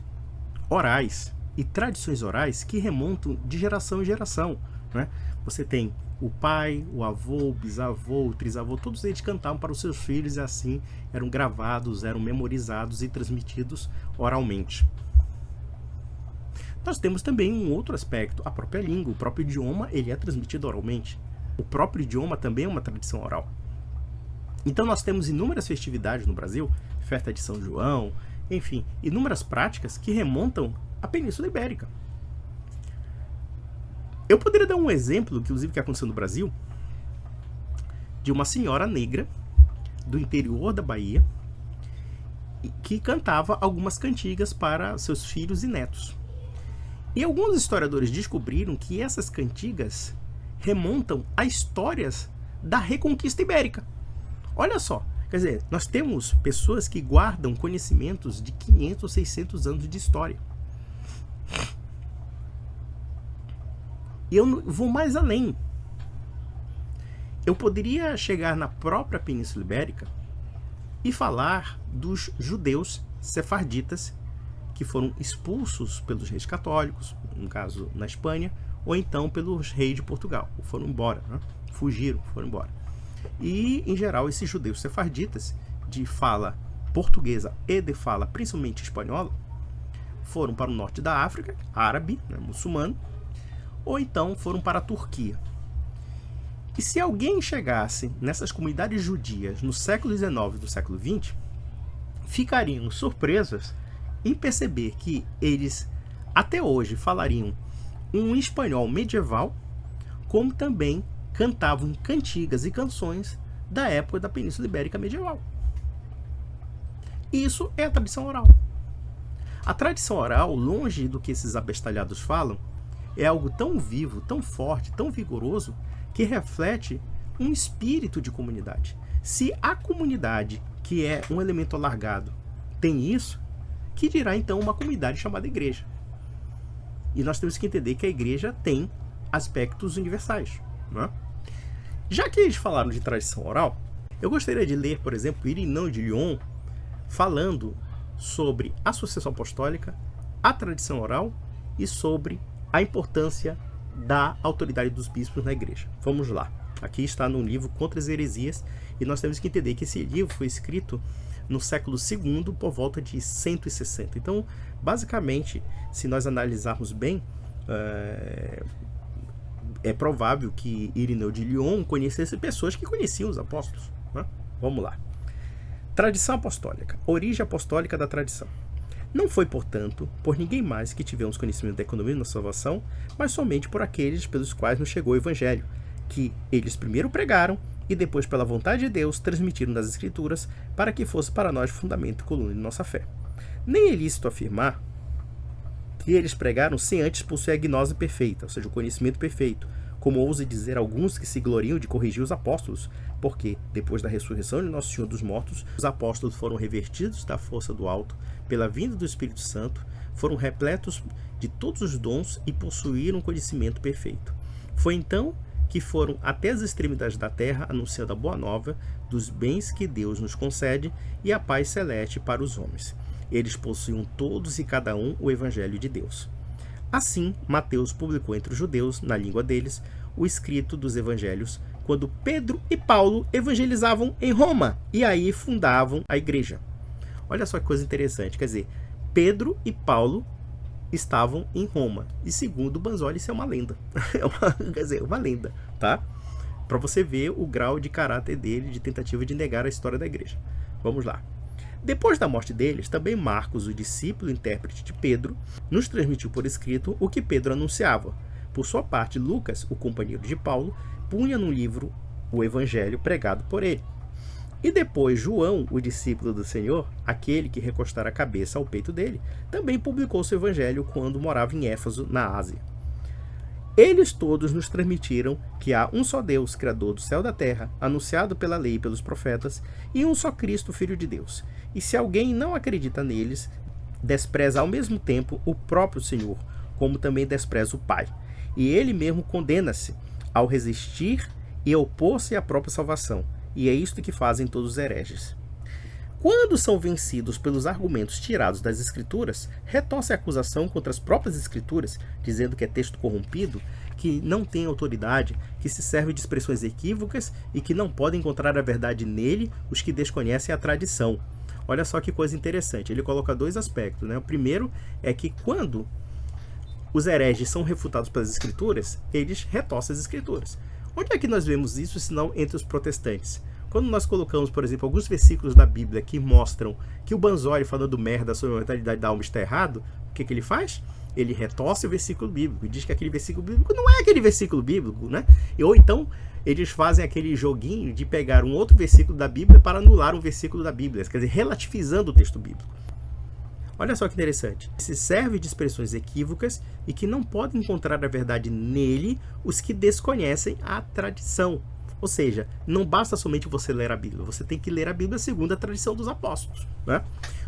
orais e tradições orais que remontam de geração em geração, né? Você tem o pai, o avô, o bisavô, o trisavô, todos eles cantavam para os seus filhos e assim eram gravados, eram memorizados e transmitidos oralmente. Nós temos também um outro aspecto, a própria língua, o próprio idioma, ele é transmitido oralmente. O próprio idioma também é uma tradição oral. Então nós temos inúmeras festividades no Brasil, festa de São João, enfim, inúmeras práticas que remontam à Península Ibérica. Eu poderia dar um exemplo, inclusive, que aconteceu no Brasil, de uma senhora negra do interior da Bahia que cantava algumas cantigas para seus filhos e netos. E alguns historiadores descobriram que essas cantigas remontam a histórias da Reconquista Ibérica. Olha só, quer dizer, nós temos pessoas que guardam conhecimentos de 500 ou 600 anos de história. E eu vou mais além. Eu poderia chegar na própria Península Ibérica e falar dos judeus sefarditas que foram expulsos pelos reis católicos, no caso na Espanha, ou então pelos reis de Portugal. Foram embora, né? Fugiram, foram embora. E, em geral, esses judeus sefarditas, de fala portuguesa e de fala principalmente espanhola, foram para o norte da África, árabe, né, muçulmano, ou então foram para a Turquia. E se alguém chegasse nessas comunidades judias no século XIX e do século XX, ficariam surpresas em perceber que eles até hoje falariam um espanhol medieval, como também cantavam cantigas e canções da época da Península Ibérica medieval. Isso é a tradição oral. A tradição oral, longe do que esses abestalhados falam, é algo tão vivo, tão forte, tão vigoroso, que reflete um espírito de comunidade. Se a comunidade, que é um elemento alargado, tem isso, que dirá então uma comunidade chamada igreja? E nós temos que entender que a igreja tem aspectos universais, não é? Já que eles falaram de tradição oral, eu gostaria de ler, por exemplo, Irineu de Lyon falando sobre a sucessão apostólica, a tradição oral e sobre a importância da autoridade dos bispos na igreja. Vamos lá. Aqui está no livro Contra as Heresias, e nós temos que entender que esse livro foi escrito no século II, por volta de 160. Então, basicamente, se nós analisarmos bem, é provável que Irineu de Lyon conhecesse pessoas que conheciam os apóstolos, né? Vamos lá. Tradição apostólica. Origem apostólica da tradição. Não foi, portanto, por ninguém mais que tivemos conhecimento da economia da salvação, mas somente por aqueles pelos quais nos chegou o Evangelho, que eles primeiro pregaram e depois, pela vontade de Deus, transmitiram das Escrituras para que fosse para nós fundamento e coluna de nossa fé. Nem é lícito afirmar que eles pregaram sem antes possuir a gnose perfeita, ou seja, o conhecimento perfeito, como ousam dizer alguns que se gloriam de corrigir os apóstolos, porque, depois da ressurreição de Nosso Senhor dos mortos, os apóstolos foram revertidos da força do alto pela vinda do Espírito Santo, foram repletos de todos os dons e possuíram conhecimento perfeito. Foi então que foram até as extremidades da terra anunciando a boa nova dos bens que Deus nos concede e a paz celeste para os homens. Eles possuíam todos e cada um o Evangelho de Deus. Assim, Mateus publicou entre os judeus, na língua deles, o escrito dos evangelhos, quando Pedro e Paulo evangelizavam em Roma, e aí fundavam a igreja. Olha só que coisa interessante, quer dizer, Pedro e Paulo estavam em Roma, e segundo Banzoli, isso é uma lenda. Quer dizer, uma lenda, tá? Para você ver o grau de caráter dele, de tentativa de negar a história da igreja. Vamos lá. Depois da morte deles, também Marcos, o discípulo e intérprete de Pedro, nos transmitiu por escrito o que Pedro anunciava. Por sua parte, Lucas, o companheiro de Paulo, punha no livro o evangelho pregado por ele. E depois João, o discípulo do Senhor, aquele que recostara a cabeça ao peito dele, também publicou seu evangelho quando morava em Éfeso, na Ásia. Eles todos nos transmitiram que há um só Deus, Criador do céu e da terra, anunciado pela lei e pelos profetas, e um só Cristo, Filho de Deus. E se alguém não acredita neles, despreza ao mesmo tempo o próprio Senhor, como também despreza o Pai. E ele mesmo condena-se ao resistir e opor-se à própria salvação. E é isto que fazem todos os hereges. Quando são vencidos pelos argumentos tirados das Escrituras, retorcem a acusação contra as próprias Escrituras, dizendo que é texto corrompido, que não tem autoridade, que se serve de expressões equívocas e que não podem encontrar a verdade nele os que desconhecem a tradição. Olha só que coisa interessante, ele coloca dois aspectos, né? O primeiro é que quando os hereges são refutados pelas Escrituras, eles retorcem as Escrituras. Onde é que nós vemos isso, senão entre os protestantes? Quando nós colocamos, por exemplo, alguns versículos da Bíblia que mostram que o Banzoli falando merda sobre a mortalidade da alma está errado, o que ele faz? Ele retorce o versículo bíblico e diz que aquele versículo bíblico não é aquele versículo bíblico, né? Ou então eles fazem aquele joguinho de pegar um outro versículo da Bíblia para anular um versículo da Bíblia, quer dizer, relativizando o texto bíblico. Olha só que interessante. Se serve de expressões equívocas e que não podem encontrar a verdade nele os que desconhecem a tradição. Ou seja, não basta somente você ler a Bíblia, você tem que ler a Bíblia segundo a tradição dos apóstolos, né?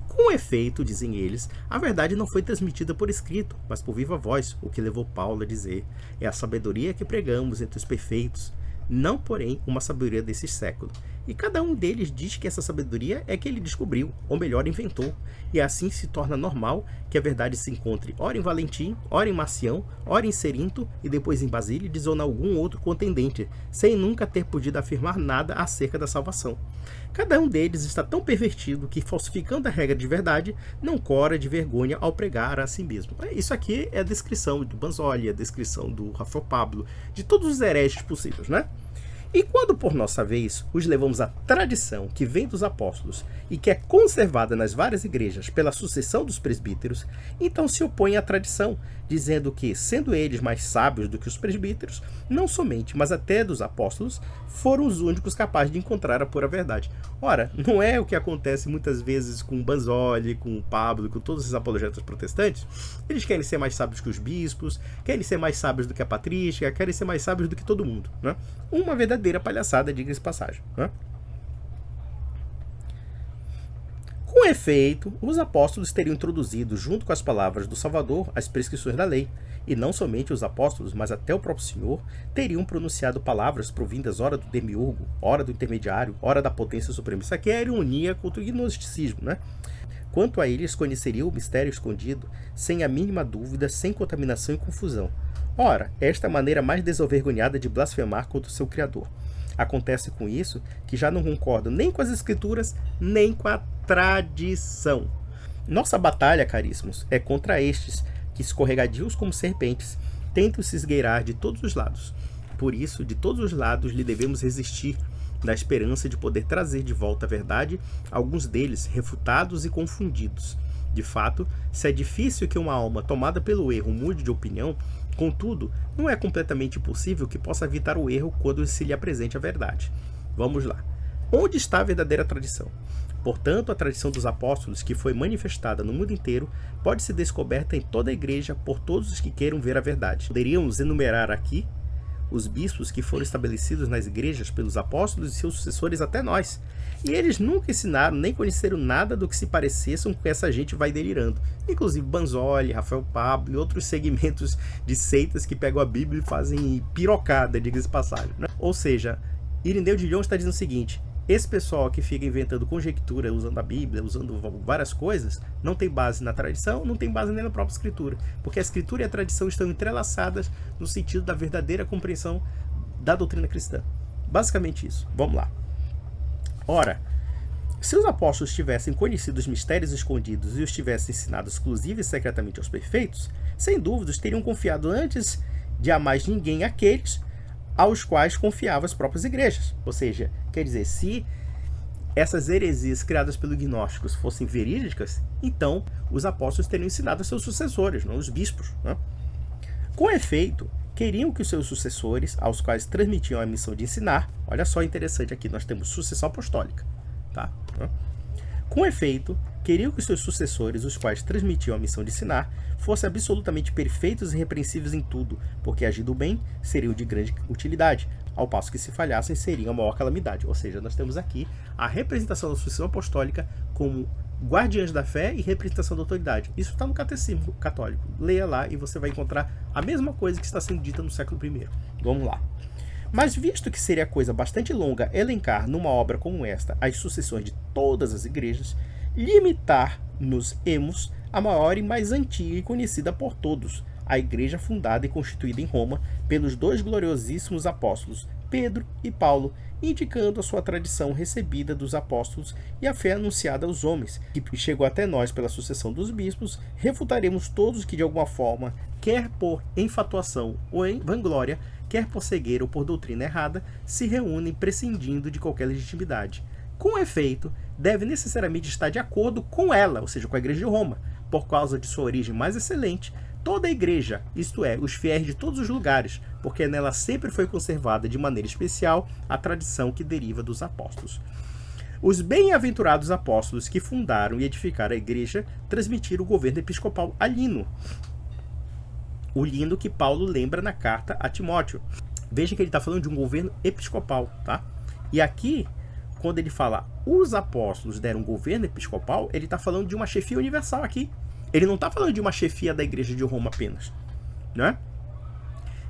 Com efeito, dizem eles, a verdade não foi transmitida por escrito, mas por viva voz, o que levou Paulo a dizer: é a sabedoria que pregamos entre os perfeitos, não, porém, uma sabedoria desse século. E cada um deles diz que essa sabedoria é que ele descobriu, ou melhor, inventou. E assim se torna normal que a verdade se encontre ora em Valentim, ora em Marcião, ora em Cerinto e depois em Basílides ou em algum outro contendente, sem nunca ter podido afirmar nada acerca da salvação. Cada um deles está tão pervertido que, falsificando a regra de verdade, não cora de vergonha ao pregar a si mesmo. Isso aqui é a descrição do Banzoli, a descrição do Rafael Pablo, de todos os hereges possíveis, né? E quando, por nossa vez, os levamos à tradição que vem dos apóstolos e que é conservada nas várias igrejas pela sucessão dos presbíteros, então se opõem à tradição, dizendo que, sendo eles mais sábios do que os presbíteros, não somente, mas até dos apóstolos, foram os únicos capazes de encontrar a pura verdade. Ora, não é o que acontece muitas vezes com o Banzoli, com o Pablo, com todos esses apologetas protestantes? Eles querem ser mais sábios que os bispos, querem ser mais sábios do que a patrística, querem ser mais sábios do que todo mundo, né? Uma verdadeira palhaçada, diga-se passagem, né? Com efeito, os apóstolos teriam introduzido, junto com as palavras do Salvador, as prescrições da lei, e não somente os apóstolos, mas até o próprio Senhor, teriam pronunciado palavras provindas ora do demiurgo, ora do intermediário, ora da potência suprema. Isso aqui é a ironia contra o gnosticismo, né? Quanto a eles, conheceriam o mistério escondido, sem a mínima dúvida, sem contaminação e confusão. Ora, esta é a maneira mais desenvergonhada de blasfemar contra o seu Criador. Acontece com isso que já não concordam nem com as Escrituras, nem com a tradição. Nossa batalha, caríssimos, é contra estes, que escorregadios como serpentes, tentam se esgueirar de todos os lados. Por isso, de todos os lados lhe devemos resistir, na esperança de poder trazer de volta a verdade, alguns deles refutados e confundidos. De fato, se é difícil que uma alma tomada pelo erro mude de opinião, contudo, não é completamente impossível que possa evitar o erro quando se lhe apresente a verdade. Vamos lá. Onde está a verdadeira tradição? Portanto, a tradição dos apóstolos, que foi manifestada no mundo inteiro, pode ser descoberta em toda a igreja por todos os que queiram ver a verdade. Poderíamos enumerar aqui os bispos que foram estabelecidos nas igrejas pelos apóstolos e seus sucessores até nós. E eles nunca ensinaram nem conheceram nada do que se parecessem com essa gente vai delirando. Inclusive Banzoli, Rafael Pablo e outros segmentos de seitas que pegam a Bíblia e fazem pirocada, diga-se passagem, né? Ou seja, Irineu de Lyon está dizendo o seguinte: esse pessoal que fica inventando conjectura, usando a Bíblia, usando várias coisas, não tem base na tradição, não tem base nem na própria Escritura. Porque a Escritura e a tradição estão entrelaçadas no sentido da verdadeira compreensão da doutrina cristã. Basicamente isso. Vamos lá. Ora, se os apóstolos tivessem conhecido os mistérios escondidos e os tivessem ensinado exclusiva e secretamente aos perfeitos, sem dúvidas teriam confiado antes de a mais ninguém aqueles aos quais confiavam as próprias igrejas. Ou seja, quer dizer, se essas heresias criadas pelos gnósticos fossem verídicas, então os apóstolos teriam ensinado a seus sucessores, não os bispos, né? Com efeito, queriam que os seus sucessores, aos quais transmitiam a missão de ensinar, olha só interessante aqui, nós temos sucessão apostólica, tá? Com efeito, queriam que seus sucessores, os quais transmitiam a missão de ensinar, fossem absolutamente perfeitos e irrepreensíveis em tudo, porque agindo bem, seriam de grande utilidade, ao passo que se falhassem, seriam a maior calamidade. Ou seja, nós temos aqui a representação da sucessão apostólica como guardiães da fé e representação da autoridade. Isso está no Catecismo Católico. Leia lá e você vai encontrar a mesma coisa que está sendo dita no século I. Vamos lá. Mas visto que seria coisa bastante longa elencar numa obra como esta as sucessões de todas as igrejas, limitar-nos-emos a maior e mais antiga e conhecida por todos, a igreja fundada e constituída em Roma pelos dois gloriosíssimos apóstolos, Pedro e Paulo, indicando a sua tradição recebida dos apóstolos e a fé anunciada aos homens, que chegou até nós pela sucessão dos bispos, refutaremos todos que de alguma forma, quer por enfatuação ou em vanglória, quer por cegueira ou por doutrina errada, se reúnem prescindindo de qualquer legitimidade. Com efeito, deve necessariamente estar de acordo com ela, ou seja, com a Igreja de Roma, por causa de sua origem mais excelente, toda a Igreja, isto é, os fiéis de todos os lugares, porque nela sempre foi conservada de maneira especial a tradição que deriva dos apóstolos. Os bem-aventurados apóstolos que fundaram e edificaram a Igreja transmitiram o governo episcopal a Lino, o Lino que Paulo lembra na carta a Timóteo. Veja que ele está falando de um governo episcopal, tá? E aqui, quando ele fala os apóstolos deram um governo episcopal, ele está falando de uma chefia universal aqui. Ele não está falando de uma chefia da Igreja de Roma apenas, né?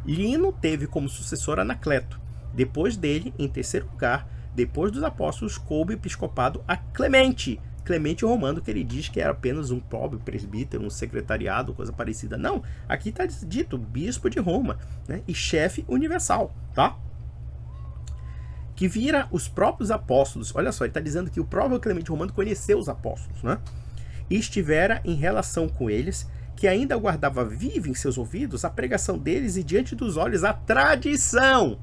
Lino teve como sucessor Anacleto. Depois dele, em terceiro lugar, depois dos apóstolos, coube o episcopado a Clemente. Clemente Romano, que ele diz que era apenas um pobre presbítero, um secretariado, coisa parecida. Não, aqui está dito bispo de Roma, né? E chefe universal, tá? Que vira os próprios apóstolos. Olha só, ele está dizendo que o próprio Clemente Romano conheceu os apóstolos, né? E estivera em relação com eles, que ainda guardava viva em seus ouvidos a pregação deles e diante dos olhos a tradição.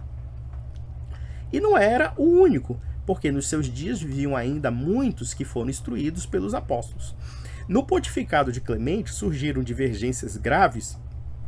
E não era o único, porque nos seus dias viviam ainda muitos que foram instruídos pelos apóstolos. No pontificado de Clemente surgiram divergências graves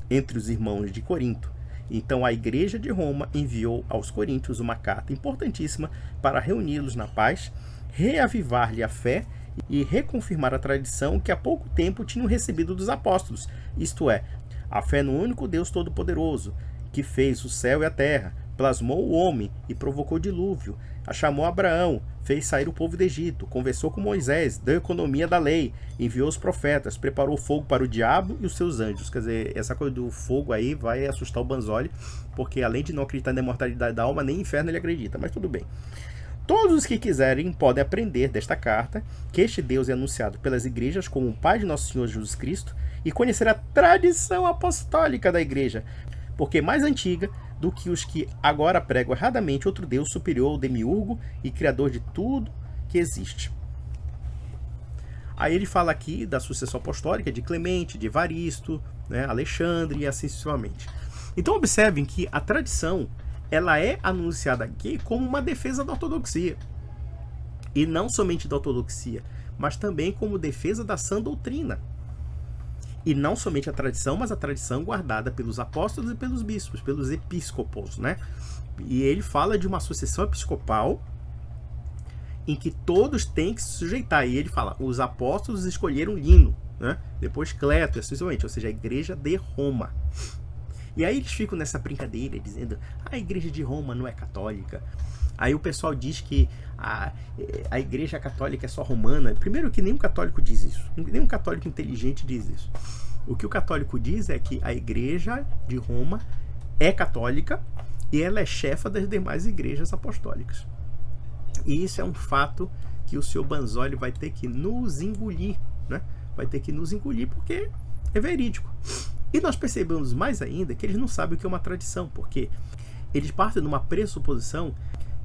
entre os irmãos de Corinto. Então a Igreja de Roma enviou aos coríntios uma carta importantíssima para reuni-los na paz, reavivar-lhe a fé e reconfirmar a tradição que há pouco tempo tinham recebido dos apóstolos, isto é, a fé no único Deus Todo-Poderoso, que fez o céu e a terra, plasmou o homem e provocou dilúvio, chamou Abraão, fez sair o povo do Egito, conversou com Moisés, deu economia da lei, enviou os profetas, preparou fogo para o diabo e os seus anjos. Quer dizer, essa coisa do fogo aí vai assustar o Banzoli, porque além de não acreditar na imortalidade da alma, nem inferno ele acredita, mas tudo bem. Todos os que quiserem podem aprender desta carta que este Deus é anunciado pelas igrejas como o Pai de nosso Senhor Jesus Cristo e conhecer a tradição apostólica da igreja, porque mais antiga do que os que agora pregam erradamente outro Deus superior ao demiurgo e criador de tudo que existe. Aí ele fala aqui da sucessão apostólica de Clemente, de Evaristo, né, Alexandre e assim sucessivamente. Então observem que a tradição ela é anunciada aqui como uma defesa da ortodoxia. E não somente da ortodoxia, mas também como defesa da sã doutrina. E não somente a tradição, mas a tradição guardada pelos apóstolos e pelos bispos, pelos episcopos, né? E ele fala de uma sucessão episcopal em que todos têm que se sujeitar. E ele fala, os apóstolos escolheram Lino, né? Depois Cleto, exclusivamente, ou seja, a Igreja de Roma. E aí eles ficam nessa brincadeira, dizendo, a Igreja de Roma não é católica. Aí o pessoal diz que a Igreja Católica é só romana. Primeiro que nenhum católico diz isso. Nenhum católico inteligente diz isso. O que o católico diz é que a Igreja de Roma é católica e ela é chefa das demais igrejas apostólicas. E isso é um fato que o seu Banzoli vai ter que nos engolir, né? Vai ter que nos engolir porque é verídico. E nós percebemos mais ainda que eles não sabem o que é uma tradição, porque eles partem de uma pressuposição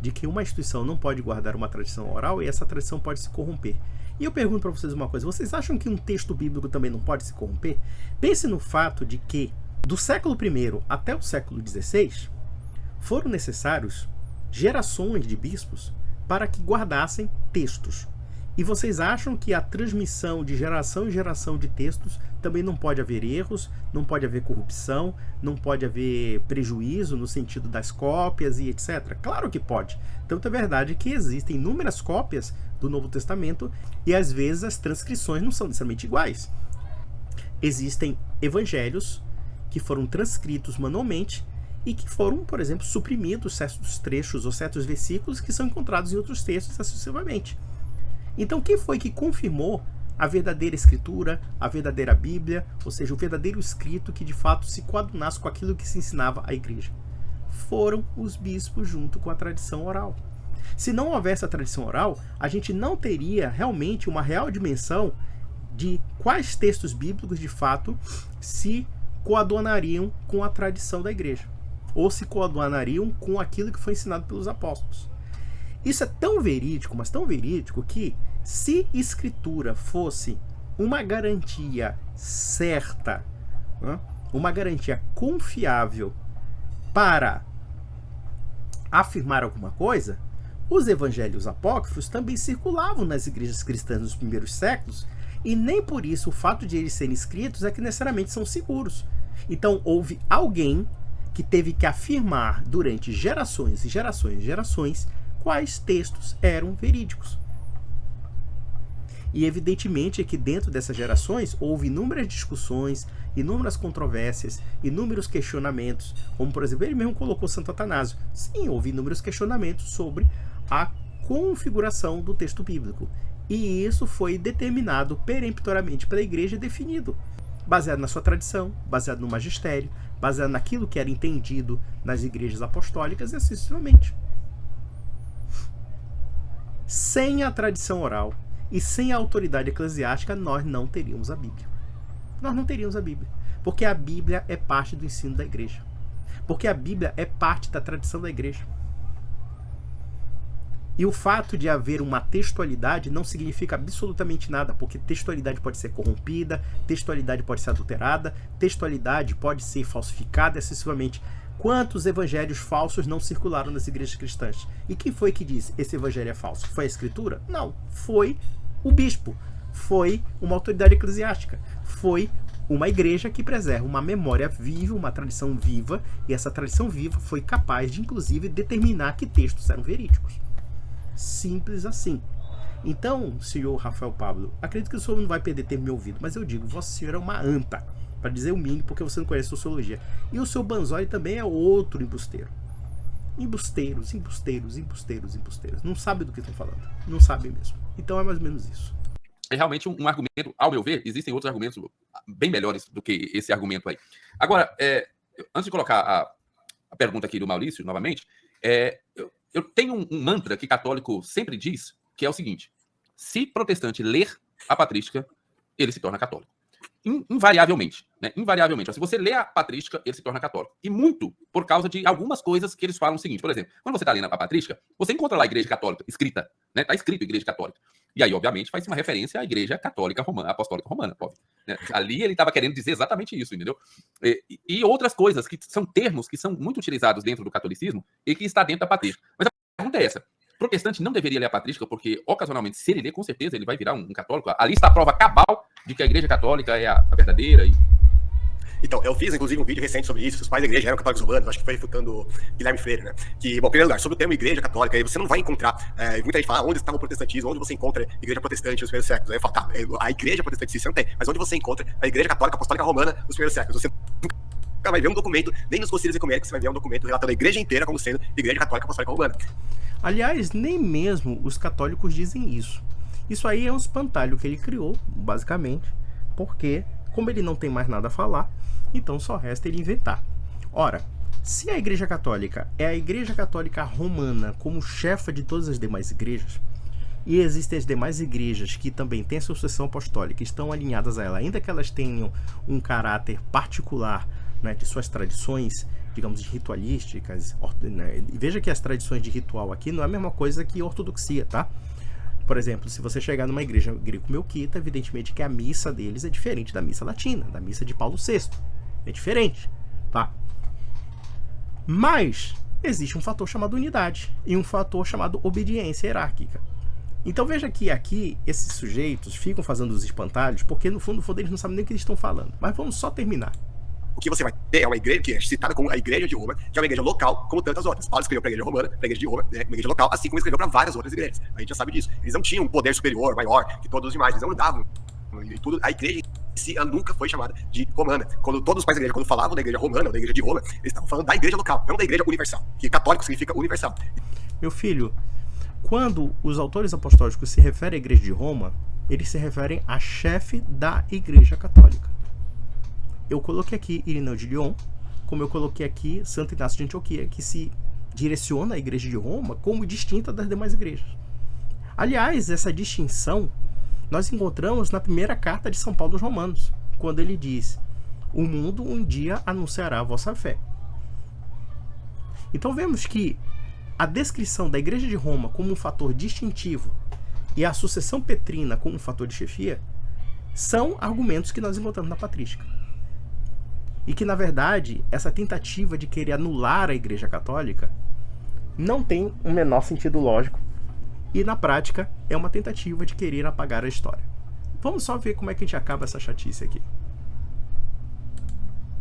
de que uma instituição não pode guardar uma tradição oral e essa tradição pode se corromper. E eu pergunto para vocês uma coisa, vocês acham que um texto bíblico também não pode se corromper? Pense no fato de que, do século I até o século XVI, foram necessários gerações de bispos para que guardassem textos. E vocês acham que a transmissão de geração em geração de textos também não pode haver erros, não pode haver corrupção, não pode haver prejuízo no sentido das cópias e etc? Claro que pode. Tanto é verdade que existem inúmeras cópias do Novo Testamento, e às vezes as transcrições não são necessariamente iguais. Existem evangelhos que foram transcritos manualmente e que foram, por exemplo, suprimidos certos trechos ou certos versículos que são encontrados em outros textos sucessivamente. Então, quem foi que confirmou a verdadeira escritura, a verdadeira Bíblia, ou seja, o verdadeiro escrito que de fato se coadunasse com aquilo que se ensinava à igreja? Foram os bispos junto com a tradição oral. Se não houvesse a tradição oral, a gente não teria realmente uma real dimensão de quais textos bíblicos de fato se coadunariam com a tradição da igreja, ou se coadunariam com aquilo que foi ensinado pelos apóstolos. Isso é tão verídico, mas tão verídico, que se escritura fosse uma garantia certa, uma garantia confiável para afirmar alguma coisa, os evangelhos apócrifos também circulavam nas igrejas cristãs nos primeiros séculos, e nem por isso o fato de eles serem escritos é que necessariamente são seguros. Então houve alguém que teve que afirmar durante gerações e gerações e gerações quais textos eram verídicos. E evidentemente é que dentro dessas gerações houve inúmeras discussões, inúmeras controvérsias, inúmeros questionamentos, como por exemplo ele mesmo colocou Santo Atanásio. Sim, houve inúmeros questionamentos sobre a configuração do texto bíblico. E isso foi determinado peremptoriamente pela igreja e definido, baseado na sua tradição, baseado no magistério, baseado naquilo que era entendido nas igrejas apostólicas e assim sucessivamente. Sem a tradição oral e sem a autoridade eclesiástica, nós não teríamos a Bíblia. Nós não teríamos a Bíblia, porque a Bíblia é parte do ensino da igreja. Porque a Bíblia é parte da tradição da igreja. E o fato de haver uma textualidade não significa absolutamente nada, porque textualidade pode ser corrompida, textualidade pode ser adulterada, textualidade pode ser falsificada excessivamente. Quantos evangelhos falsos não circularam nas igrejas cristãs? E quem foi que disse esse evangelho é falso? Foi a escritura? Não, foi o bispo, foi uma autoridade eclesiástica, foi uma igreja que preserva uma memória viva, uma tradição viva, e essa tradição viva foi capaz de, inclusive, determinar que textos eram verídicos. Simples assim. Então, senhor Rafael Pablo, acredito que o senhor não vai perder tempo me ouvindo, mas eu digo, vossa senhora é uma anta, para dizer o mínimo, porque você não conhece sociologia. E o seu Banzoli também é outro embusteiro. Embusteiros, embusteiros, embusteiros, embusteiros. Não sabe do que estão falando. Não sabe mesmo. Então é mais ou menos isso. É realmente um argumento, ao meu ver, existem outros argumentos bem melhores do que esse argumento aí. Agora, antes de colocar a pergunta aqui do Maurício, novamente, eu tenho um mantra que católico sempre diz, que é o seguinte: se protestante ler a patrística, ele se torna católico. Invariavelmente, né? Invariavelmente. Se você lê a patrística, ele se torna católico. E muito por causa de algumas coisas que eles falam o seguinte. Por exemplo, quando você está lendo a patrística, você encontra lá a igreja católica escrita, né? Está escrito igreja católica. E aí, obviamente, faz uma referência à igreja católica romana, apostólica romana, óbvio, né? Ali ele estava querendo dizer exatamente isso, entendeu? E outras coisas que são termos que são muito utilizados dentro do catolicismo e que está dentro da patrística. Mas a pergunta é essa: protestante não deveria ler a patrística, porque ocasionalmente, se ele ler, com certeza ele vai virar um católico. Ali está a prova cabal de que a igreja católica é a verdadeira. Então, eu fiz, inclusive, um vídeo recente sobre isso. Os pais da igreja eram católicos romanos, acho que foi refutando Guilherme Freire, né? Que, bom, em primeiro lugar, sobre o termo igreja católica, aí você não vai encontrar, muita gente fala onde está o protestantismo, onde você encontra igreja protestante nos primeiros séculos. Aí eu falo, tá, a igreja protestante você não tem, mas onde você encontra a igreja católica apostólica romana nos primeiros séculos? Você nunca vai ver um documento, nem nos concílios ecumênicos você vai ver um documento relatando a igreja inteira como sendo igreja católica apostólica romana. Aliás, nem mesmo os católicos dizem isso. Isso aí é um espantalho que ele criou, basicamente, porque, como ele não tem mais nada a falar, então só resta ele inventar. Ora, se a Igreja Católica é a Igreja Católica Romana como chefa de todas as demais igrejas, e existem as demais igrejas que também têm a sucessão apostólica, estão alinhadas a ela, ainda que elas tenham um caráter particular, né, de suas tradições, digamos, ritualísticas, né? Veja que as tradições de ritual aqui não é a mesma coisa que ortodoxia, tá? Por exemplo, se você chegar numa igreja greco-melquita, evidentemente que a missa deles é diferente da missa latina, da missa de Paulo VI. É diferente, tá? Mas existe um fator chamado unidade e um fator chamado obediência hierárquica. Então veja que aqui esses sujeitos ficam fazendo os espantalhos porque no fundo eles não sabem nem o que eles estão falando. Mas vamos só terminar. O que você vai ter é uma igreja que é citada como a Igreja de Roma, que é uma igreja local, como tantas outras. Paulo escreveu para a igreja romana, para a igreja de Roma, né, uma igreja local, assim como escreveu para várias outras igrejas. A gente já sabe disso. Eles não tinham um poder superior, maior que todos os demais. Eles não andavam. E tudo, a igreja em si, ela nunca foi chamada de romana. Quando todos os pais da igreja, quando falavam da igreja romana ou da igreja de Roma, eles estavam falando da igreja local, não da igreja universal. Que católico significa universal. Meu filho, quando os autores apostólicos se referem à igreja de Roma, eles se referem a chefe da igreja católica. Eu coloquei aqui Irineu de Lyon, como eu coloquei aqui Santo Inácio de Antioquia, que se direciona à igreja de Roma como distinta das demais igrejas. Aliás, essa distinção nós encontramos na primeira carta de São Paulo aos Romanos, quando ele diz: o mundo um dia anunciará a vossa fé. Então vemos que a descrição da igreja de Roma como um fator distintivo e a sucessão petrina como um fator de chefia são argumentos que nós encontramos na patrística. E que, na verdade, essa tentativa de querer anular a igreja católica não tem um menor sentido lógico e, na prática, é uma tentativa de querer apagar a história. Vamos só ver como é que a gente acaba essa chatice aqui.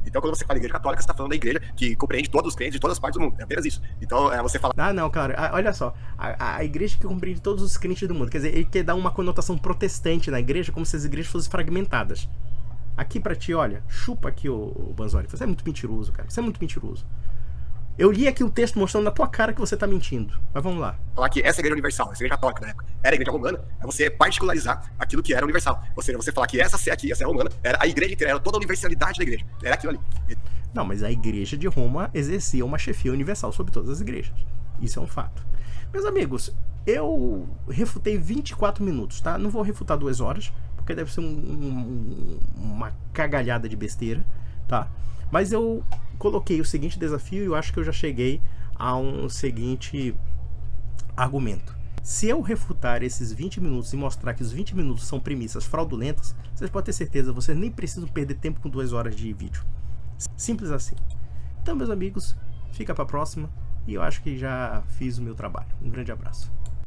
Então, quando você fala igreja católica, você está falando da igreja que compreende todos os crentes de todas as partes do mundo. É apenas isso. Então, você fala... Ah, não, claro. Olha só. A igreja que compreende todos os crentes do mundo. Quer dizer, ele quer dar uma conotação protestante na igreja, como se as igrejas fossem fragmentadas. Aqui pra ti, olha, chupa aqui, o Banzoli. Você é muito mentiroso, cara. Você é muito mentiroso. Eu li aqui o texto mostrando na tua cara que você tá mentindo. Mas vamos lá. Falar que essa igreja universal, essa igreja católica na época, era a igreja romana, é você particularizar aquilo que era universal. Ou seja, você falar que essa sé aqui, essa é romana, era a igreja inteira, era toda a universalidade da igreja. Era aquilo ali. Não, mas a igreja de Roma exercia uma chefia universal sobre todas as igrejas. Isso é um fato. Meus amigos, eu refutei 24 minutos, tá? Não vou refutar 2 horas, porque deve ser uma cagalhada de besteira, tá? Mas eu coloquei o seguinte desafio e eu acho que eu já cheguei a um seguinte argumento. Se eu refutar esses 20 minutos e mostrar que os 20 minutos são premissas fraudulentas, vocês podem ter certeza, vocês nem precisam perder tempo com 2 horas de vídeo. Simples assim. Então, meus amigos, fica para a próxima e eu acho que já fiz o meu trabalho. Um grande abraço.